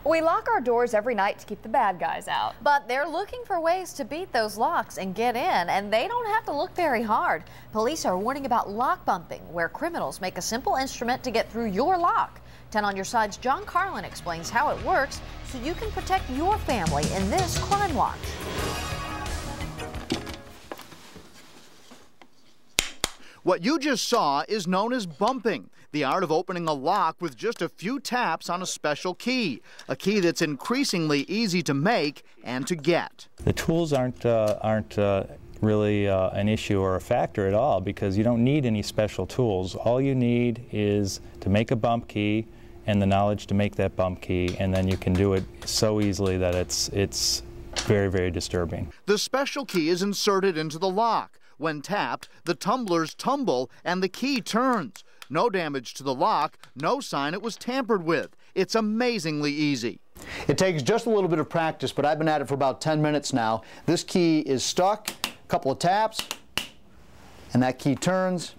We lock our doors every night to keep the bad guys out. But they're looking for ways to beat those locks and get in, and they don't have to look very hard. Police are warning about lock bumping, where criminals make a simple instrument to get through your lock. 10 on Your Side's John Carlin explains how it works so you can protect your family in this Crime Watch. What you just saw is known as bumping, the art of opening a lock with just a few taps on a special key, a key that's increasingly easy to make and to get. The tools aren't really an issue or a factor at all, because you don't need any special tools. All you need is to make a bump key and the knowledge to make that bump key, and then you can do it so easily that it's very, very disturbing. The special key is inserted into the lock. When tapped, the tumblers tumble and the key turns. No damage to the lock, no sign it was tampered with. It's amazingly easy. It takes just a little bit of practice, but I've been at it for about 10 minutes now. This key is stuck, a couple of taps, and that key turns,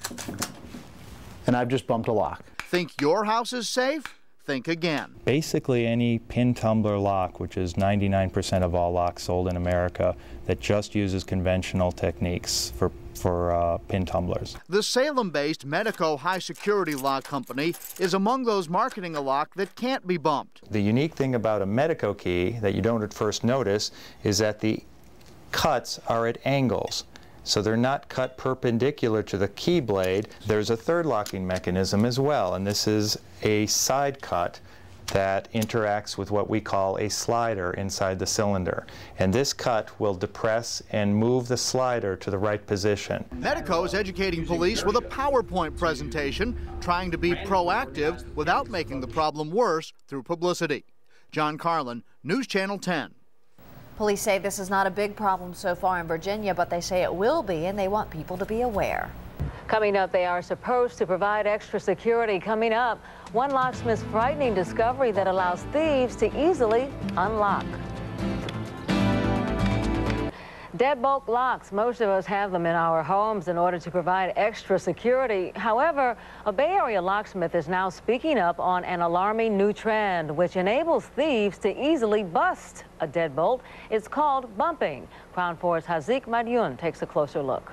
and I've just bumped a lock. Think your house is safe? Think again. Basically any pin tumbler lock, which is 99% of all locks sold in America, that just uses conventional techniques for pin tumblers. The Salem-based Medico high-security lock company is among those marketing a lock that can't be bumped. The unique thing about a Medico key that you don't at first notice is that the cuts are at angles. So they're not cut perpendicular to the key blade. There's a third locking mechanism as well, and this is a side cut that interacts with what we call a slider inside the cylinder. And this cut will depress and move the slider to the right position. Medico is educating police with a PowerPoint presentation, trying to be proactive without making the problem worse through publicity. John Carlin, News Channel 10. Police say this is not a big problem so far in Virginia, but they say it will be, and they want people to be aware. Coming up, they are supposed to provide extra security. Coming up, one locksmith's frightening discovery that allows thieves to easily unlock. Deadbolt locks, most of us have them in our homes in order to provide extra security. However, a Bay Area locksmith is now speaking up on an alarming new trend, which enables thieves to easily bust a deadbolt. It's called bumping. Crown 4's Hazik Madyun takes a closer look.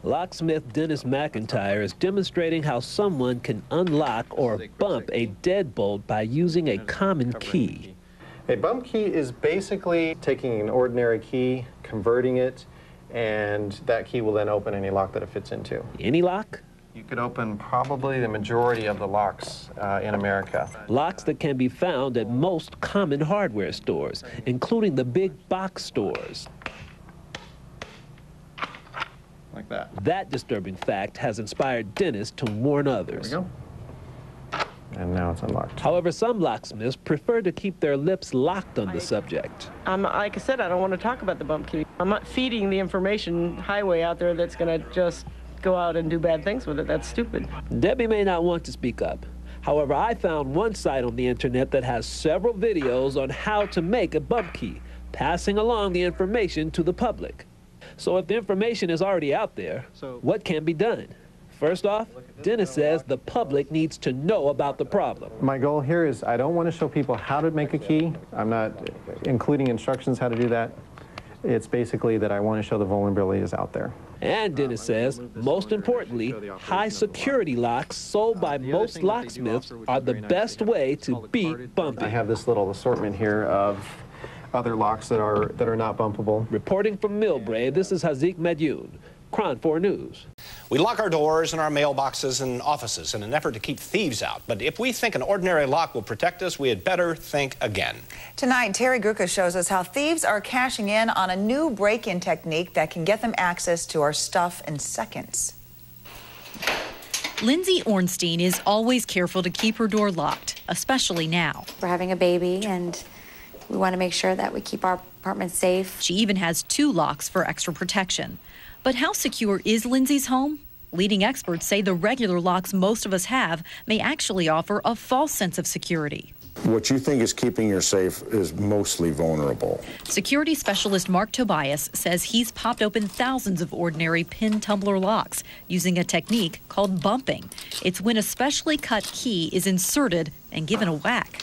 Locksmith Dennis McIntyre is demonstrating how someone can unlock or bump a deadbolt by using a common key. A bump key is basically taking an ordinary key, converting it, and that key will then open any lock that it fits into. Any lock? You could open probably the majority of the locks in America. Locks that can be found at most common hardware stores, including the big box stores. Like that. That disturbing fact has inspired Dennis to warn others. There we go. And now it's unlocked. However, some locksmiths prefer to keep their lips locked on the subject. Like I said, I don't want to talk about the bump key. I'm not feeding the information highway out there that's going to just go out and do bad things with it. That's stupid. Debbie may not want to speak up. However, I found one site on the internet that has several videos on how to make a bump key, passing along the information to the public. So if the information is already out there, what can be done? First off, Dennis says the public needs to know about the problem. My goal here is I don't want to show people how to make a key. I'm not including instructions how to do that. It's basically that I want to show the vulnerability is out there. And Dennis says, most importantly, high security locks sold by most locksmiths are the best way to beat bumping. I have this little assortment here of other locks that are not bumpable. Reporting from Millbrae, this is Hazik Madyun, Crown 4 News. We lock our doors and our mailboxes and offices in an effort to keep thieves out. But if we think an ordinary lock will protect us, we had better think again. Tonight, Terry Gruca shows us how thieves are cashing in on a new break-in technique that can get them access to our stuff in seconds. Lindsay Ornstein is always careful to keep her door locked, especially now. We're having a baby, and we want to make sure that we keep our apartment safe. She even has 2 locks for extra protection. But how secure is Lindsay's home? Leading experts say the regular locks most of us have may actually offer a false sense of security. What you think is keeping your safe is mostly vulnerable. Security specialist Mark Tobias says he's popped open thousands of ordinary pin tumbler locks using a technique called bumping. It's when a specially cut key is inserted and given a whack.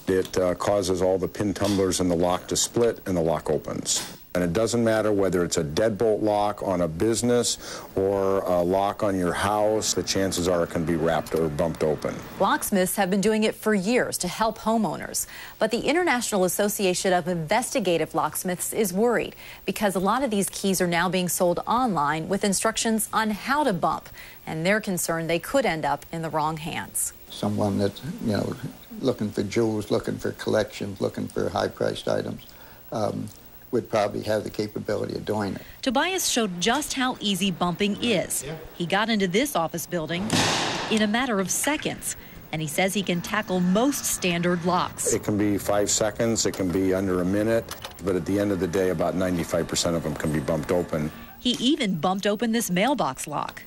It causes all the pin tumblers in the lock to split and the lock opens. And it doesn't matter whether it's a deadbolt lock on a business or a lock on your house, the chances are it can be wrapped or bumped open. Locksmiths have been doing it for years to help homeowners. But the International Association of Investigative Locksmiths is worried because a lot of these keys are now being sold online with instructions on how to bump. And they're concerned they could end up in the wrong hands. Someone that, looking for jewels, looking for collections, looking for high-priced items, would probably have the capability of doing it. Tobias showed just how easy bumping is. He got into this office building in a matter of seconds, and he says he can tackle most standard locks. It can be 5 seconds, it can be under a minute, but at the end of the day, about 95% of them can be bumped open. He even bumped open this mailbox lock.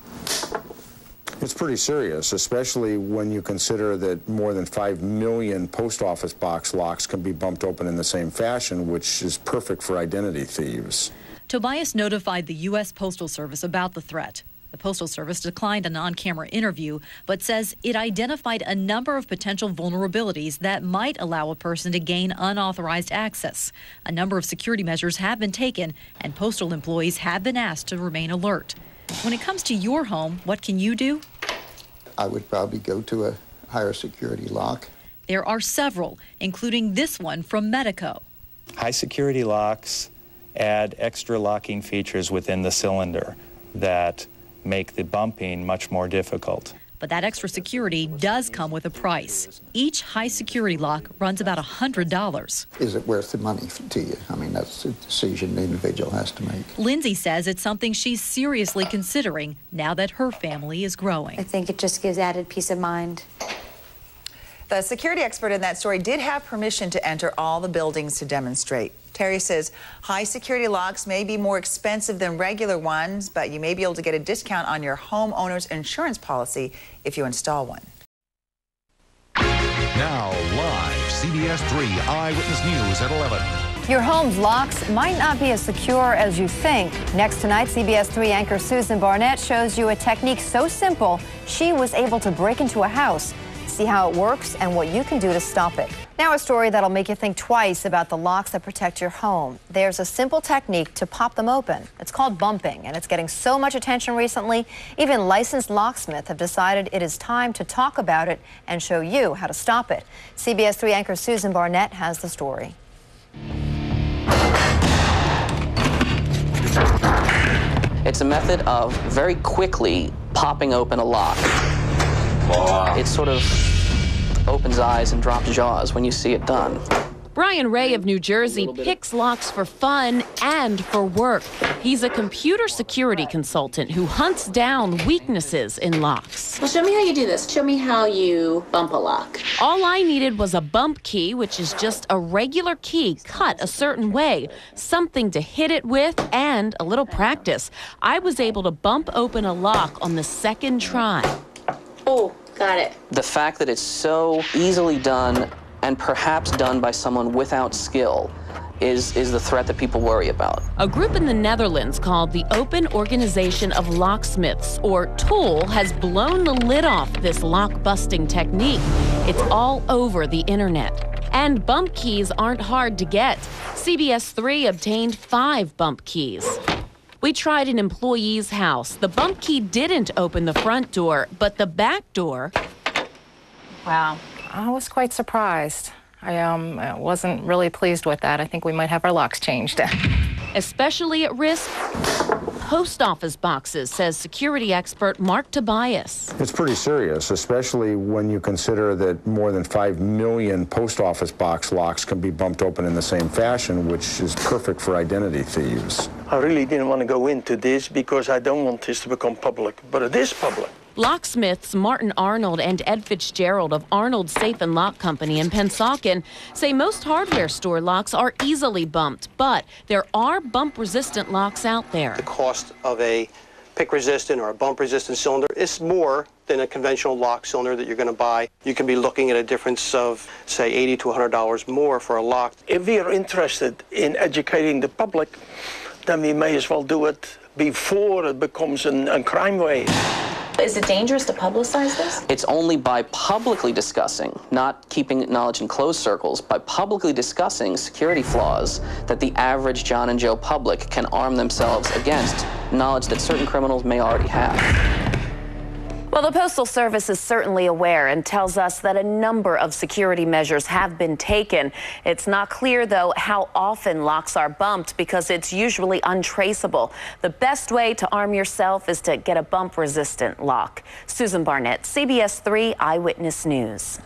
It's pretty serious, especially when you consider that more than 5 million post office box locks can be bumped open in the same fashion, which is perfect for identity thieves. Tobias notified the U.S. Postal Service about the threat. The Postal Service declined an on-camera interview, but says it identified a number of potential vulnerabilities that might allow a person to gain unauthorized access. A number of security measures have been taken, and postal employees have been asked to remain alert. When it comes to your home, what can you do? I would probably go to a higher security lock. There are several, including this one from Medico. High security locks add extra locking features within the cylinder that make the bumping much more difficult. But that extra security does come with a price. Each high security lock runs about $100. Is it worth the money to you? I mean, that's a decision the individual has to make. Lindsay says it's something she's seriously considering now that her family is growing. I think it just gives added peace of mind. The security expert in that story did have permission to enter all the buildings to demonstrate. Terry says high security locks may be more expensive than regular ones, but you may be able to get a discount on your homeowner's insurance policy if you install one. Now live, CBS 3 Eyewitness News at 11. Your home's locks might not be as secure as you think. Next tonight, CBS 3 anchor Susan Barnett shows you a technique so simple, she was able to break into a house. See how it works and what you can do to stop it. Now a story that'll make you think twice about the locks that protect your home. There's a simple technique to pop them open. It's called bumping, and it's getting so much attention recently, even licensed locksmiths have decided it is time to talk about it and show you how to stop it. CBS 3 anchor Susan Barnett has the story. It's a method of very quickly popping open a lock. It sort of opens eyes and drops jaws when you see it done. Brian Ray of New Jersey picks locks for fun and for work. He's a computer security consultant who hunts down weaknesses in locks. Well, show me how you do this. Show me how you bump a lock. All I needed was a bump key, which is just a regular key cut a certain way, something to hit it with, and a little practice. I was able to bump open a lock on the second try. Oh, got it. The fact that it's so easily done and perhaps done by someone without skill is the threat that people worry about. A group in the Netherlands called the Open Organization of Locksmiths, or TOOL, has blown the lid off this lock-busting technique. It's all over the internet. And bump keys aren't hard to get. CBS 3 obtained 5 bump keys. We tried an employee's house. The bump key didn't open the front door, but the back door... Wow. I was quite surprised. I wasn't really pleased with that. I think we might have our locks changed. Especially at risk, post office boxes, says security expert Mark Tobias. It's pretty serious, especially when you consider that more than 5 million post office box locks can be bumped open in the same fashion, which is perfect for identity thieves. I really didn't want to go into this because I don't want this to become public, but it is public. Locksmiths Martin Arnold and Ed Fitzgerald of Arnold Safe and Lock Company in Pennsauken say most hardware store locks are easily bumped, but there are bump-resistant locks out there. The cost of a pick-resistant or a bump-resistant cylinder is more than a conventional lock cylinder that you're going to buy. You can be looking at a difference of, say, $80 to $100 more for a lock. If we are interested in educating the public, then we may as well do it before it becomes a crime wave. Is it dangerous to publicize this? It's only by publicly discussing, not keeping knowledge in closed circles, by publicly discussing security flaws that the average John and Joe public can arm themselves against knowledge that certain criminals may already have. Well, the Postal Service is certainly aware and tells us that a number of security measures have been taken. It's not clear, though, how often locks are bumped because it's usually untraceable. The best way to arm yourself is to get a bump-resistant lock. Susan Barnett, CBS 3 Eyewitness News.